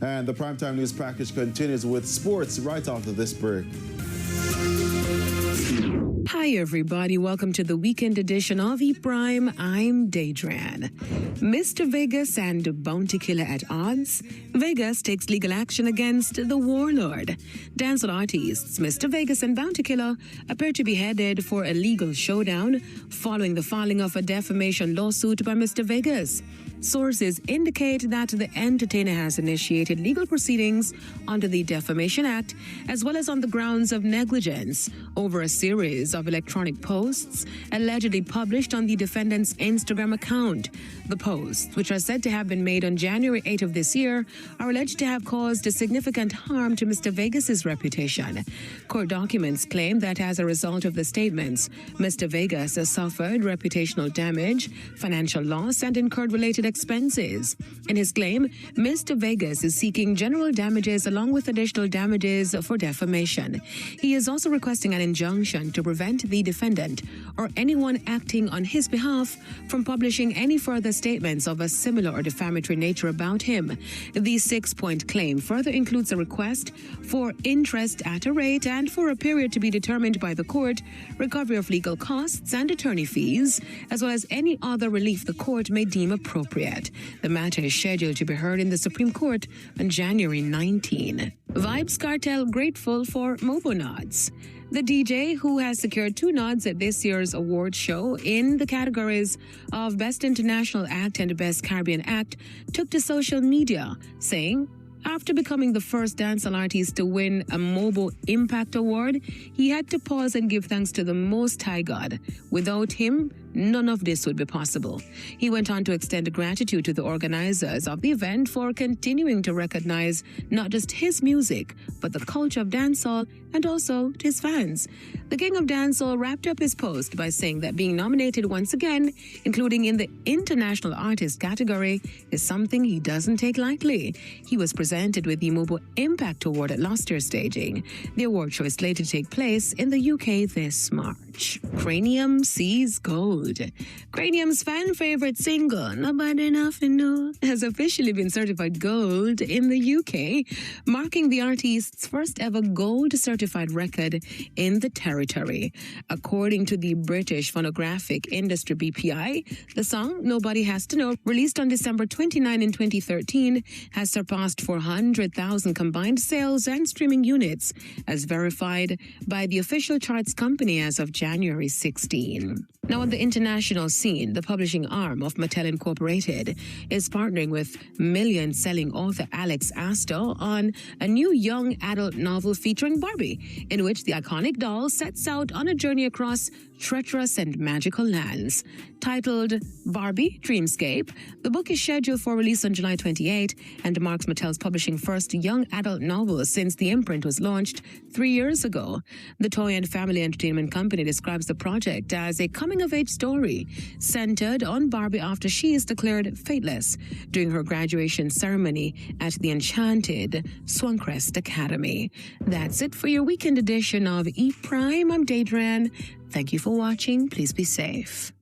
And the Primetime News package continues with sports right after this break. Hi, everybody. Welcome to the weekend edition of ePrime. I'm Daedran. Mr. Vegas and Bounty Killer at odds. Vegas takes legal action against the warlord. Dancehall artists Mr. Vegas and Bounty Killer appear to be headed for a legal showdown following the filing of a defamation lawsuit by Mr. Vegas. Sources indicate that the entertainer has initiated legal proceedings under the Defamation Act, as well as on the grounds of negligence over a series of electronic posts allegedly published on the defendant's Instagram account. The posts, which are said to have been made on January 8 of this year, are alleged to have caused significant harm to Mr. Vegas's reputation. Court documents claim that as a result of the statements, Mr. Vegas has suffered reputational damage, financial loss, and incurred related expenses. In his claim, Mr. Vegas is seeking general damages along with additional damages for defamation. He is also requesting an injunction to prevent the defendant or anyone acting on his behalf from publishing any further statements of a similar or defamatory nature about him. The 6-point claim further includes a request for interest at a rate and for a period to be determined by the court, recovery of legal costs and attorney fees, as well as any other relief the court may deem appropriate. The matter is scheduled to be heard in the Supreme Court on January 19. Vibes Cartel grateful for Mobo nods. The DJ, who has secured 2 nods at this year's award show in the categories of Best International Act and Best Caribbean Act, took to social media, saying, after becoming the first dancehall artist to win a Mobo Impact Award, he had to pause and give thanks to the Most High God. Without him, none of this would be possible. He went on to extend gratitude to the organizers of the event for continuing to recognize not just his music, but the culture of dancehall and also to his fans. The King of Dancehall wrapped up his post by saying that being nominated once again, including in the International Artist category, is something he doesn't take lightly. He was presented with the Mobo Impact Award at last year's staging. The award show is slated to take place in the UK this March. Cranium sees gold. Cranium's fan favorite single, Nobody Nothing Know, has officially been certified gold in the UK, marking the artist's first ever gold certified record in the territory. According to the British phonographic industry BPI, the song Nobody Has to Know, released on December 29 in 2013, has surpassed 400,000 combined sales and streaming units, as verified by the official charts company as of January 16. Now, on the international scene, the publishing arm of Mattel Incorporated is partnering with million-selling author Alex Astor on a new young adult novel featuring Barbie, in which the iconic doll sets out on a journey across treacherous and magical lands. Titled Barbie Dreamscape, the book is scheduled for release on July 28 and marks Mattel's publishing first young adult novel since the imprint was launched 3 years ago. The toy and family entertainment company describes the project as a coming-of-age story centered on Barbie after she is declared fateless during her graduation ceremony at the enchanted Swancrest Academy. That's it for your weekend edition of ePrime. I'm Daedran. Thank you for watching. Please be safe.